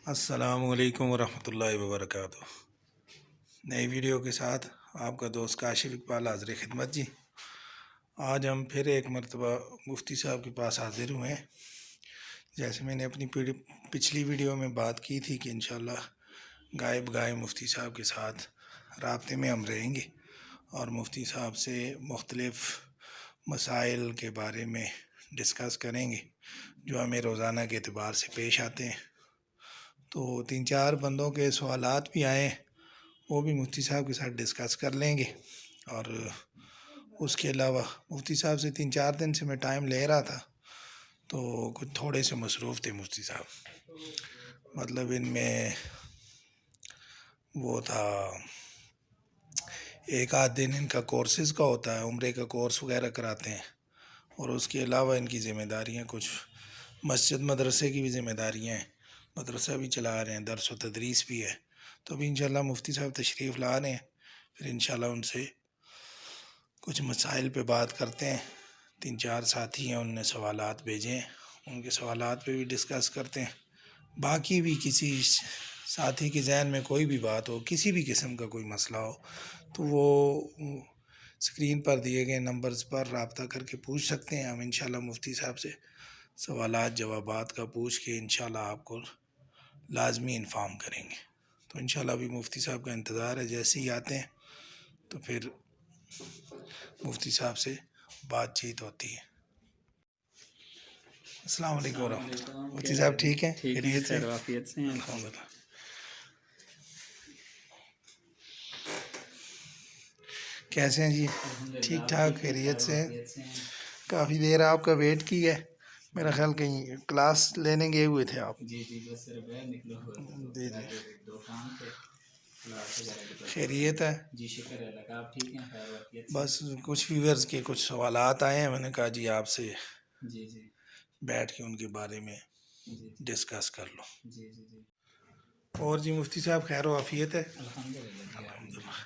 السلام علیکم ورحمۃ اللہ وبرکاتہ۔ نئی ویڈیو کے ساتھ آپ کا دوست کاشف اقبال حاضر خدمت جی۔ آج ہم پھر ایک مرتبہ مفتی صاحب کے پاس حاضر ہوئے ہیں۔ جیسے میں نے اپنی پچھلی ویڈیو میں بات کی تھی کہ انشاءاللہ غائب گائے مفتی صاحب کے ساتھ رابطے میں ہم رہیں گے اور مفتی صاحب سے مختلف مسائل کے بارے میں ڈسکس کریں گے جو ہمیں روزانہ کے اعتبار سے پیش آتے ہیں۔ تو 3-4 بندوں کے سوالات بھی آئے ہیں، وہ بھی مفتی صاحب کے ساتھ ڈسکس کر لیں گے۔ اور اس کے علاوہ مفتی صاحب سے 3-4 دن سے میں ٹائم لے رہا تھا تو کچھ تھوڑے سے مصروف تھے مفتی صاحب، مطلب ان میں وہ تھا ایک آدھ دن ان کا کورسز کا ہوتا ہے، عمرے کا کورس وغیرہ کراتے ہیں، اور اس کے علاوہ ان کی ذمہ داریاں کچھ مسجد مدرسے کی بھی ذمہ داریاں ہیں، مدرسہ بھی چلا رہے ہیں، درس و تدریس بھی ہے۔ تو ابھی انشاءاللہ مفتی صاحب تشریف لا رہے ہیں، پھر انشاءاللہ ان سے کچھ مسائل پہ بات کرتے ہیں۔ 3-4 ساتھی ہیں، ان نے سوالات بھیجے ہیں، ان کے سوالات پہ بھی ڈسکس کرتے ہیں۔ باقی بھی کسی ساتھی کے ذہن میں کوئی بھی بات ہو، کسی بھی قسم کا کوئی مسئلہ ہو، تو وہ اسکرین پر دیے گئے نمبرز پر رابطہ کر کے پوچھ سکتے ہیں۔ ہم انشاءاللہ مفتی صاحب سے سوالات جوابات کا پوچھ کے انشاءاللہ آپ کو لازمی انفارم کریں گے۔ تو انشاءاللہ ابھی مفتی صاحب کا انتظار ہے، جیسے ہی آتے ہیں تو پھر مفتی صاحب سے بات چیت ہوتی ہے۔ السلام علیکم ورحمۃ اللہ۔ مفتی صاحب ٹھیک ہیں؟ خیریت سے؟ الحمدللہ۔ کیسے ہیں جی؟ ٹھیک ٹھاک، خیریت سے ہیں؟ کافی دیر آپ کا ویٹ کی ہے، میرا خیال کہیں کلاس لینے گئے ہوئے تھے آپ؟ جی بس جی خیریت ہے؟ جی شکر ہے اللہ کا، آپ ٹھیک ہیں؟ خیر وقت بس کچھ ویورز کے کچھ سوالات آئے ہیں، میں نے کہا جی آپ سے جی بیٹھ کے ان کے بارے میں ڈسکس کر لو۔ جی اور جی مفتی صاحب خیر و عافیت ہے؟ الحمدللہ۔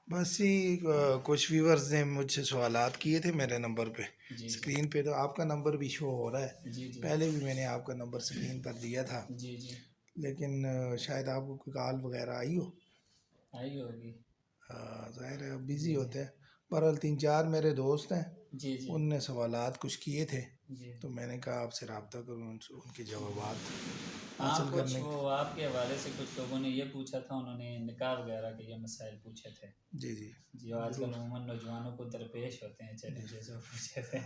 بس ہی کچھ ویورز نے مجھ سے سوالات کیے تھے میرے نمبر پہ، اسکرین پہ تو آپ کا نمبر بھی شو ہو رہا ہے، پہلے بھی میں نے آپ کا نمبر اسکرین پر دیا تھا، لیکن شاید آپ کو کوئی کال وغیرہ آئی ہوگی، ظاہر ہے بزی ہوتے ہیں۔ بہرحال 3-4 میرے دوست ہیں، ان نے سوالات کچھ کیے تھے تو میں نے کہا آپ سے رابطہ کروں، ان کے جوابات حاصل کرنے۔ وہ آپ کے حوالے سے کچھ لوگوں نے یہ پوچھا تھا، انہوں نے نکاح وغیرہ کے یہ مسائل پوچھے تھے۔ جی آج کل عموماً نوجوانوں کو درپیش ہوتے ہیں چیلنجز، جو پوچھے تھے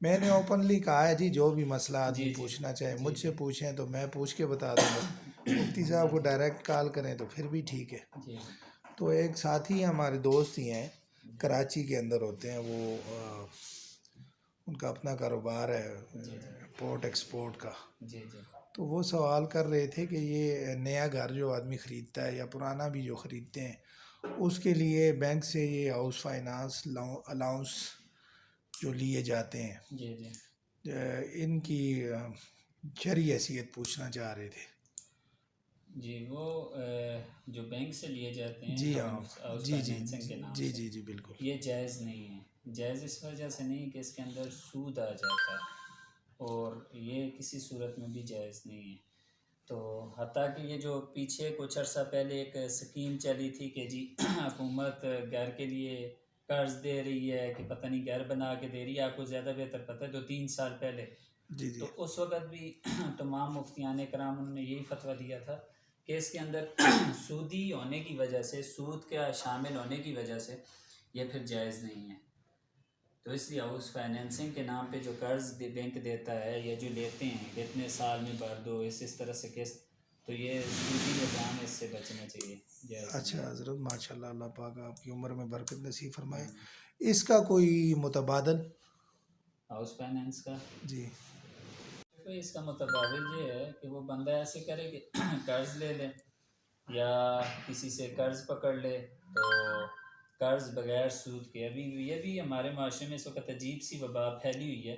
میں نے اوپنلی کہا ہے جی جو بھی مسئلہ آدمی پوچھنا چاہے مجھ سے پوچھیں تو میں پوچھ کے بتا دوں گا، مفتی صاحب کو ڈائریکٹ کال کریں تو پھر بھی ٹھیک ہے۔ تو ایک ساتھی ہمارے دوست ہی ہیں، کراچی کے اندر ہوتے ہیں، وہ ان کا اپنا کاروبار ہے امپورٹ ایکسپورٹ کا، تو وہ سوال کر رہے تھے کہ یہ نیا گھر جو آدمی خریدتا ہے یا پرانا بھی جو خریدتے ہیں اس کے لیے بینک سے یہ ہاؤس فائنانس الاؤنس جو لیے جاتے ہیں، ان کی شرعی حیثیت پوچھنا چاہ رہے تھے۔ جی وہ جو بینک سے لیے جاتے ہیں، جی ہاں، ہاؤس جی فائنینسنگ کے نام سے، جی بالکل، یہ جائز نہیں ہے۔ جائز اس وجہ سے نہیں کہ اس کے اندر سود آ جاتا ہے، اور یہ کسی صورت میں بھی جائز نہیں ہے۔ تو حتیٰ کہ یہ جو پیچھے کچھ عرصہ پہلے ایک اسکیم چلی تھی کہ جی حکومت گھر کے لیے قرض دے رہی ہے، کہ پتہ نہیں گھر بنا کے دے رہی ہے، آپ کو زیادہ بہتر پتہ ہے، 2-3 سال پہلے، تو اس وقت بھی تمام مفتیان کرام انہوں نے یہی فتویٰ دیا تھا کہ اس کے اندر سودی ہونے کی وجہ سے، سود کا شامل ہونے کی وجہ سے یہ پھر جائز نہیں ہے۔ تو اس لیے ہاؤس فائنینسنگ کے نام پہ جو قرض بینک دیتا ہے یا جو لیتے ہیں کہ اتنے سال میں بھر دو، اس طرح سے قسط، تو یہ سودی نظام، اس سے بچنا چاہیے۔ اچھا حضرت، ماشاء اللہ، اللہ پاک آپ کی عمر میں برکت نصیب فرمائے۔ اس کا کوئی متبادل ہاؤس فائنینس کا؟ جی تو اس کا متبادل یہ ہے کہ وہ بندہ ایسے کرے کہ قرض لے لے یا کسی سے قرض پکڑ لے، تو قرض بغیر سود کے، ابھی یہ بھی ہمارے معاشرے میں اس وقت عجیب سی وبا پھیلی ہوئی ہے۔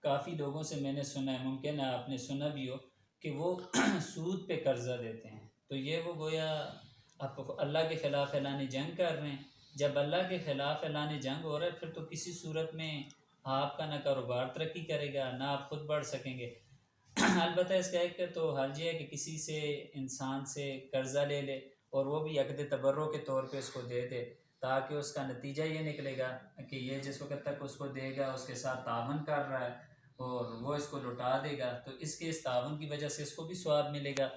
کافی لوگوں سے میں نے سنا ہے، ممکن ہے آپ نے سنا بھی ہو، کہ وہ سود پہ قرضہ دیتے ہیں، تو یہ وہ گویا آپ اللہ کے خلاف اعلان جنگ کر رہے ہیں۔ جب اللہ کے خلاف اعلان جنگ ہو رہا ہے، پھر تو کسی صورت میں آپ کا نہ کاروبار ترقی کرے گا، نہ آپ خود بڑھ سکیں گے۔ البتہ اس کا ایک تو حرج ہے کہ کسی سے انسان سے قرضہ لے لے اور وہ بھی عقد تبرع کے طور پہ اس کو دے دے، تاکہ اس کا نتیجہ یہ نکلے گا کہ یہ جس وقت تک اس کو دے گا اس کے ساتھ تعاون کر رہا ہے اور وہ اس کو لوٹا دے گا، تو اس کے اس تعاون کی وجہ سے اس کو بھی ثواب ملے گا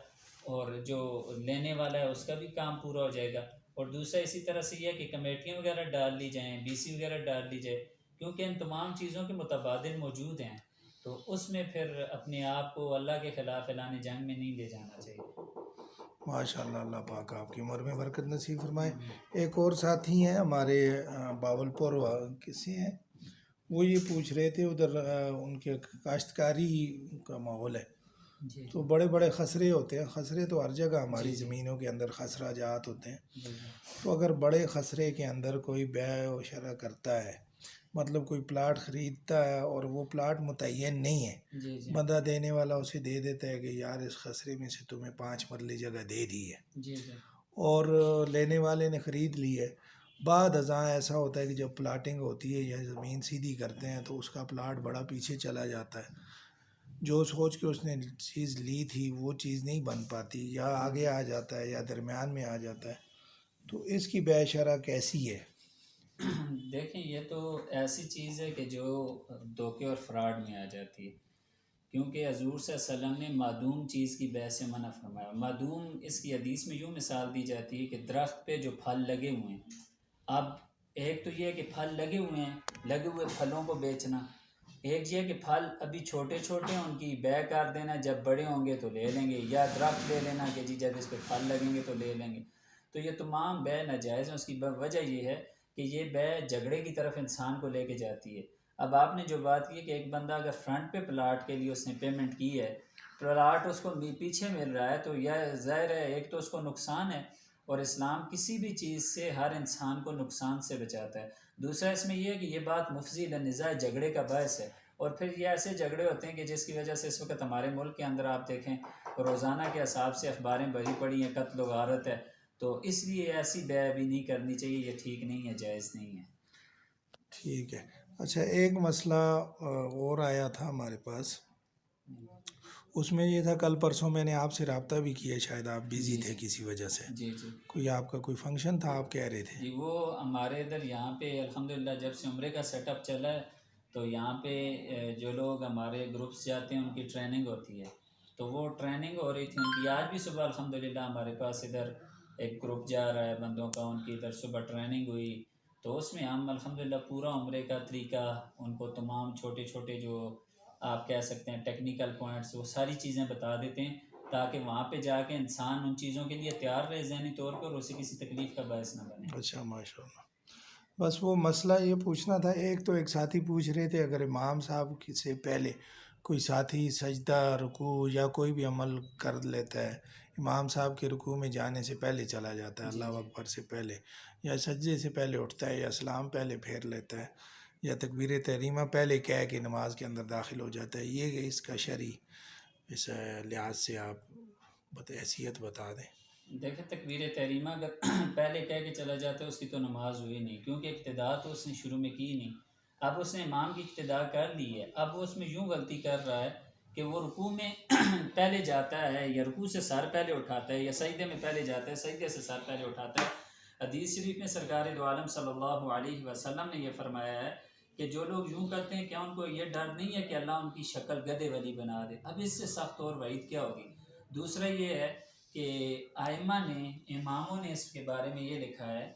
اور جو لینے والا ہے اس کا بھی کام پورا ہو جائے گا۔ اور دوسرا اسی طرح سے یہ ہے کہ کمیٹیاں وغیرہ ڈال لی جائیں، بی سی وغیرہ ڈال لی جائے، کیونکہ ان تمام چیزوں کے متبادل موجود ہیں، تو اس میں پھر اپنے آپ کو اللہ کے خلاف اعلان جنگ میں نہیں لے جانا چاہیے۔ ماشاء اللہ، اللہ پاک آپ کی عمر میں برکت نصیب فرمائے۔ ایک اور ساتھی ہیں ہمارے باولپور کسی ہیں، وہ یہ پوچھ رہے تھے ادھر ان کے کاشتکاری کا ماحول ہے جی تو بڑے بڑے خسرے ہوتے ہیں، خسرے تو ہر جگہ ہماری جی جی زمینوں کے اندر خسرہ جات ہوتے ہیں، جی تو اگر بڑے خسرے کے اندر کوئی بیع و شرع کرتا ہے، مطلب کوئی پلاٹ خریدتا ہے اور وہ پلاٹ متعین نہیں ہے، جی جی بندہ دینے والا اسے دے دیتا ہے کہ یار اس خسرے میں سے تمہیں 5 مرلے جگہ دے دی ہے، جی جی اور لینے والے نے خرید لی ہے، بعد ازاں ایسا ہوتا ہے کہ جب پلاٹنگ ہوتی ہے یا زمین سیدھی کرتے ہیں تو اس کا پلاٹ بڑا پیچھے چلا جاتا ہے، جو سوچ کے اس نے چیز لی تھی وہ چیز نہیں بن پاتی، یا آگے آ جاتا ہے یا درمیان میں آ جاتا ہے، تو اس کی بیع شرع کیسی ہے؟ دیکھیں یہ تو ایسی چیز ہے کہ جو دھوکے اور فراڈ میں آ جاتی ہے، کیونکہ حضور صلی اللہ علیہ وسلم نے معدوم چیز کی بیع سے منع فرمایا۔ معدوم اس کی حدیث میں یوں مثال دی جاتی ہے کہ درخت پہ جو پھل لگے ہوئے ہیں، اب ایک تو یہ ہے کہ پھل لگے ہوئے ہیں، لگے ہوئے پھلوں کو بیچنا، ایک یہ کہ پھل ابھی چھوٹے چھوٹے ہیں ان کی بیع کر دینا، جب بڑے ہوں گے تو لے لیں گے، یا درخت لے لینا کہ جی جب اس پہ پھل لگیں گے تو لے لیں گے، تو یہ تمام بیع ناجائز ہیں۔ اس کی وجہ یہ ہے کہ یہ بیع جھگڑے کی طرف انسان کو لے کے جاتی ہے۔ اب آپ نے جو بات کی کہ ایک بندہ اگر فرنٹ پہ پلاٹ کے لیے اس نے پیمنٹ کی ہے، پلاٹ اس کو پیچھے مل رہا ہے، تو یہ ظاہر ہے ایک تو اس کو نقصان ہے، اور اسلام کسی بھی چیز سے ہر انسان کو نقصان سے بچاتا ہے۔ دوسرا اس میں یہ ہے کہ یہ بات مفضی للنزاع جھگڑے کا باعث ہے، اور پھر یہ ایسے جھگڑے ہوتے ہیں کہ جس کی وجہ سے اس وقت ہمارے ملک کے اندر آپ دیکھیں روزانہ کے حساب سے اخباریں بھری پڑی ہیں، قتل و غارت ہے، تو اس لیے ایسی بیع بھی نہیں کرنی چاہیے، یہ ٹھیک نہیں ہے، جائز نہیں ہے۔ ٹھیک ہے۔ اچھا، ایک مسئلہ اور آیا تھا ہمارے پاس، اس میں یہ تھا کل پرسوں میں نے آپ سے رابطہ بھی کیا، شاید آپ بیزی جی تھے جی کسی وجہ سے، جی جی کوئی آپ کا کوئی فنکشن تھا آپ کہہ رہے تھے۔ جی، وہ ہمارے ادھر یہاں پہ الحمدللہ جب سے عمرے کا سیٹ اپ چلا ہے، تو یہاں پہ جو لوگ ہمارے گروپس جاتے ہیں ان کی ٹریننگ ہوتی ہے، تو وہ ٹریننگ ہو رہی تھی ان کی، آج بھی صبح الحمدللہ ہمارے پاس ادھر ایک گروپ جا رہا ہے بندوں کا، ان کی ادھر صبح ٹریننگ ہوئی، تو اس میں ہم الحمدللہ پورا عمرے کا طریقہ ان کو تمام چھوٹے چھوٹے جو آپ کہہ سکتے ہیں ٹیکنیکل پوائنٹس وہ ساری چیزیں بتا دیتے ہیں، تاکہ وہاں پہ جا کے انسان ان چیزوں کے لیے تیار رہے ذہنی طور پر، اور اسے کسی تکلیف کا باعث نہ بنے۔ اچھا، ماشاء اللہ۔ بس وہ مسئلہ یہ پوچھنا تھا، ایک تو ایک ساتھی پوچھ رہے تھے اگر امام صاحب سے پہلے کوئی ساتھی سجدہ رکوع یا کوئی بھی عمل کر لیتا ہے، امام صاحب کے رکوع میں جانے سے پہلے چلا جاتا ہے، جی اللہ جی اکبر سے پہلے، یا سجدے سے پہلے اٹھتا ہے، یا سلام پہلے پھیر لیتا ہے، یا تکبیر تحریمہ پہلے کہہ کے نماز کے اندر داخل ہو جاتا ہے، یہ اس کا شرعی اس لحاظ سے آپ حیثیت بتا دیں۔ دیکھیں تکبیر تحریمہ اگر پہلے کہہ کے چلا جاتا ہے اس کی تو نماز ہوئی نہیں، کیونکہ ابتدا تو اس نے شروع میں کی نہیں، اب اس نے امام کی ابتدا کر لی ہے، اب وہ اس میں یوں غلطی کر رہا ہے کہ وہ رکوع میں پہلے جاتا ہے، یا رکوع سے سر پہلے اٹھاتا ہے، یا سجدے میں پہلے جاتا ہے، سجدے سے سر پہلے اٹھاتا ہے۔ حدیث شریف میں سرکار دو عالم صلی اللہ علیہ وسلم نے یہ فرمایا ہے کہ جو لوگ یوں کرتے ہیں کیا ان کو یہ ڈر نہیں ہے کہ اللہ ان کی شکل گدھے والی بنا دے؟ اب اس سے سخت اور وعید کیا ہوگی؟ دوسرا یہ ہے کہ ائمہ نے، اماموں نے اس کے بارے میں یہ لکھا ہے،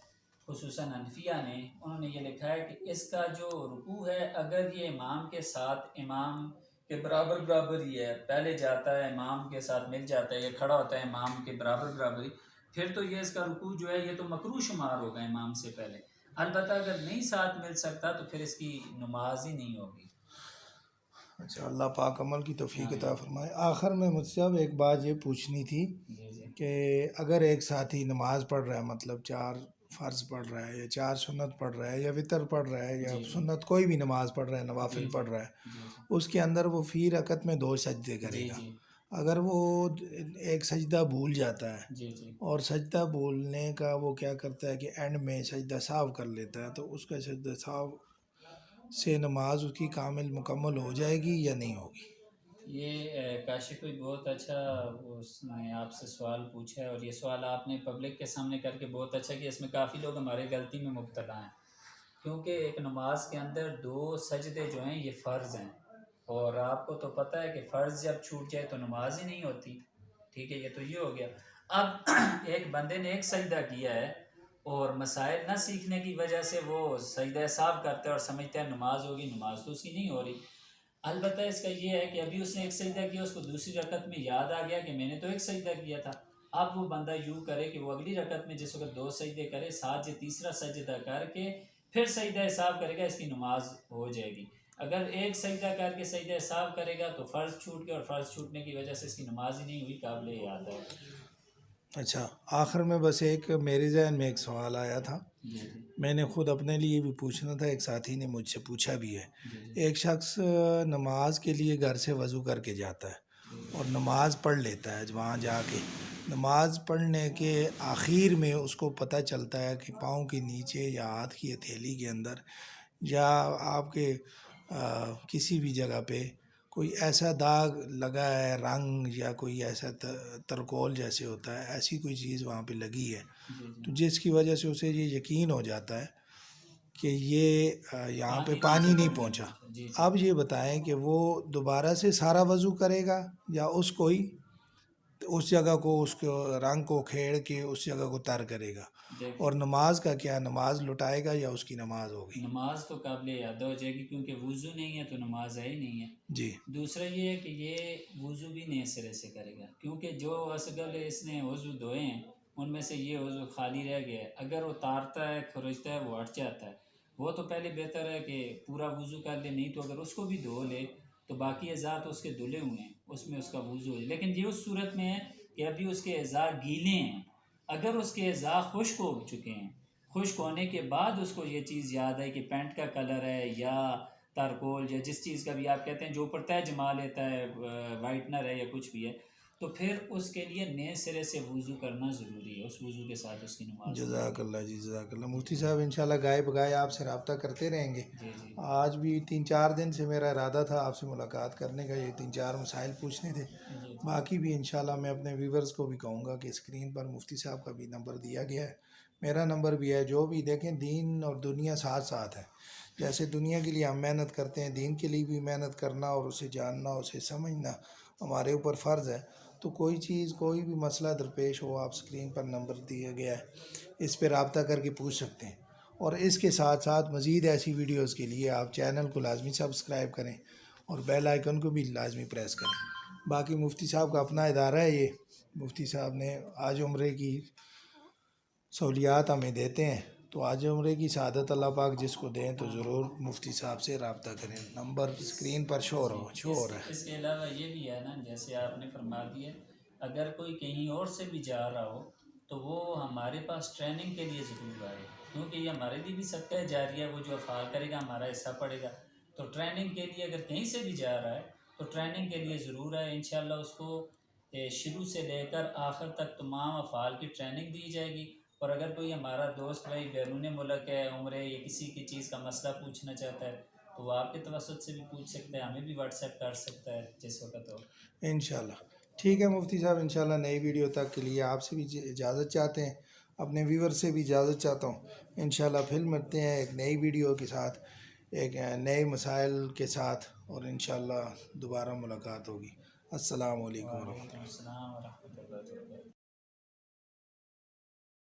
خصوصاً حنفیہ نے، انہوں نے یہ لکھا ہے کہ اس کا جو رکوع ہے اگر یہ امام کے ساتھ امام کے برابر برابر ہی ہے، پہلے جاتا ہے امام کے ساتھ مل جاتا ہے، یہ کھڑا ہوتا ہے امام کے برابر برابر ہی، پھر تو یہ اس کا رکوع جو ہے یہ تو مکروہ شمار ہوگا امام سے پہلے۔ البتہ اگر نہیں ساتھ مل سکتا تو پھر اس کی نماز ہی نہیں ہوگی۔ اچھا، اللہ پاک عمل کی توفیق عطا آمین۔ فرمائے۔ آخر میں مجھ سے اب ایک بات یہ پوچھنی تھی جی جی کہ اگر ایک ساتھی نماز پڑھ رہا ہے، مطلب 4 فرض پڑھ رہا ہے یا 4 سنت پڑھ رہا ہے یا وطر پڑھ رہا ہے یا جی جی سنت کوئی بھی نماز پڑھ رہا ہے، جی نوافل جی پڑھ رہا ہے، جی اس کے اندر وہ فی رکعت میں 2 سجدے کرے جی گا، جی اگر وہ ایک سجدہ بھول جاتا ہے جی جی اور سجدہ بھولنے کا وہ کیا کرتا ہے کہ اینڈ میں سجدہ سہو کر لیتا ہے، تو اس کا سجدہ سہو سے نماز اس کی کامل مکمل ہو جائے گی یا نہیں ہوگی؟ یہ کاشف کوئی بہت اچھا اس نے آپ سے سوال پوچھا ہے، اور یہ سوال آپ نے پبلک کے سامنے کر کے بہت اچھا کیا. اس میں کافی لوگ ہمارے غلطی میں مبتلا ہیں، کیونکہ ایک نماز کے اندر 2 سجدے جو ہیں یہ فرض ہیں، اور آپ کو تو پتہ ہے کہ فرض جب چھوٹ جائے تو نماز ہی نہیں ہوتی. ٹھیک ہے، یہ تو یہ ہو گیا. اب ایک بندے نے ایک سجدہ کیا ہے اور مسائل نہ سیکھنے کی وجہ سے وہ سجدہ صاحب کرتا ہے اور سمجھتا ہے نماز ہوگی، نماز تو اس کی نہیں ہو رہی. البتہ اس کا یہ ہے کہ ابھی اس نے ایک سجدہ کیا، اس کو دوسری رکعت میں یاد آ گیا کہ میں نے تو ایک سجدہ کیا تھا. اب وہ بندہ یوں کرے کہ وہ اگلی رکعت میں جس وقت 2 سجدے کرے، ساتھ یہ تیسرا سجدہ کر کے پھر سجدہ حساب کرے گا، اس کی نماز ہو جائے گی. اگر ایک سجدہ کر کے سجدہ حساب کرے گا تو فرض چھوٹ گیا، اور فرض چھوٹنے کی وجہ سے اس کی نماز ہی نہیں ہوئی. قابل یاد ہے. اچھا، آخر میں بس ایک میرے ذہن میں ایک سوال آیا تھا، جی جی میں نے خود اپنے لیے بھی پوچھنا تھا، ایک ساتھی نے مجھ سے پوچھا بھی ہے. جی جی ایک شخص نماز کے لیے گھر سے وضو کر کے جاتا ہے اور نماز پڑھ لیتا ہے. وہاں جا کے نماز پڑھنے کے آخر میں اس کو پتہ چلتا ہے کہ پاؤں کے نیچے یا ہاتھ کی ہتھیلی کے اندر یا آپ کے کسی بھی جگہ پہ کوئی ایسا داغ لگا ہے، رنگ یا کوئی ایسا ترکول جیسے ہوتا ہے، ایسی کوئی چیز وہاں پہ لگی ہے، جی جی تو جس کی وجہ سے اسے یہ یقین ہو جاتا ہے کہ یہ یہاں پہ پانی پانی نہیں نہیں پہنچا. جی جی اب یہ بتائیں کہ وہ دوبارہ سے سارا وضو کرے گا یا اس کو ہی اس جگہ کو اس کے رنگ کو کھیڑ کے اس جگہ کو تر کرے گا؟ دیکھیں، اور نماز کا کیا، نماز لٹائے گا یا اس کی نماز ہوگی؟ نماز تو قابل یاد ہو جائے گی، کیونکہ وضو نہیں ہے تو نماز ہے ہی نہیں ہے. جی دوسرا یہ ہے کہ یہ وضو بھی نئے سرے سے کرے گا، کیونکہ جو اصل اس نے وضو دھوئے ہیں ان میں سے یہ وضو خالی رہ گیا ہے. اگر وہ تارتا ہے، کھرچتا ہے، وہ ہٹ جاتا ہے. وہ تو پہلے بہتر ہے کہ پورا وضو کر لے، نہیں تو اگر اس کو بھی دھو لے تو باقی اعضاء تو اس کے دھلے ہوئے ہیں، اس میں اس کا وضو ہے. لیکن یہ اس صورت میں ہے کہ ابھی اس کے اعضاء گیلے ہیں. اگر اس کے اعضاء خشک ہو چکے ہیں، خشک ہونے کے بعد اس کو یہ چیز یاد ہے کہ پینٹ کا کلر ہے یا تارکول یا جس چیز کا بھی آپ کہتے ہیں جو اوپر طے جما لیتا ہے، وائٹنر ہے یا کچھ بھی ہے، تو پھر اس کے لیے نئے سرے سے وضو کرنا ضروری ہے. اس وضو کے ساتھ اس کی نماز ہوگی. جزاک اللہ جی، جزاک اللہ. جی مفتی جی صاحب انشاءاللہ گائے بگائے آپ سے رابطہ کرتے رہیں گے. جی جی آج بھی 3-4 دن سے میرا ارادہ تھا آپ سے ملاقات کرنے کا، یہ 3-4 مسائل پوچھنے تھے. جی باقی بھی انشاءاللہ میں اپنے ویورز کو بھی کہوں گا کہ اسکرین پر مفتی صاحب کا بھی نمبر دیا گیا ہے، میرا نمبر بھی ہے. جو بھی دیکھیں، دین اور دنیا ساتھ ساتھ ہے. جیسے دنیا کے لیے ہم محنت کرتے ہیں، دین کے لیے بھی محنت کرنا اور اسے جاننا، اسے سمجھنا ہمارے اوپر فرض ہے. تو کوئی چیز، کوئی بھی مسئلہ درپیش ہو، آپ اسکرین پر نمبر دیا گیا ہے، اس پہ رابطہ کر کے پوچھ سکتے ہیں. اور اس کے ساتھ ساتھ مزید ایسی ویڈیوز کے لیے آپ چینل کو لازمی سبسکرائب کریں اور بیل آئیکن کو بھی لازمی پریس کریں. باقی مفتی صاحب کا اپنا ادارہ ہے، یہ مفتی صاحب نے آج عمرے کی سہولیات ہمیں دیتے ہیں، تو آج عمرے کی سعادت اللہ پاک جس کو دیں تو ضرور مفتی صاحب سے رابطہ کریں. نمبر اسکرین پر شو ہو رہا ہے. اس کے علاوہ یہ بھی ہے نا، جیسے آپ نے فرما دیا، اگر کوئی کہیں اور سے بھی جا رہا ہو تو وہ ہمارے پاس ٹریننگ کے لیے ضرور آئے، کیونکہ یہ ہمارے لیے بھی صدقہ جاریہ ہے. وہ جو افعال کرے گا ہمارا حصہ پڑے گا. تو ٹریننگ کے لیے اگر کہیں سے بھی جا رہا ہے تو ٹریننگ کے لیے ضرور آئے. انشاءاللہ اس کو شروع سے لے کر آخر تک تمام افعال کی ٹریننگ دی جائے گی. اور اگر کوئی ہمارا دوست بھائی بیرون ملک ہے، عمرے یا کسی کی چیز کا مسئلہ پوچھنا چاہتا ہے تو وہ آپ کے توسط سے بھی پوچھ سکتا ہے، ہمیں بھی واٹس ایپ کر سکتا ہے جس وقت ہو. انشاءاللہ ٹھیک ہے مفتی صاحب. انشاءاللہ نئی ویڈیو تک کے لیے آپ سے بھی اجازت چاہتے ہیں، اپنے ویور سے بھی اجازت چاہتا ہوں. انشاءاللہ پھر ملتے ہیں ایک نئی ویڈیو کے ساتھ، ایک نئے مسائل کے ساتھ، اور انشاءاللہ دوبارہ ملاقات ہوگی. السلام علیکم ورحمۃ اللہ. وعلیکم السلام ورحمۃ اللہ وبرکاتہ.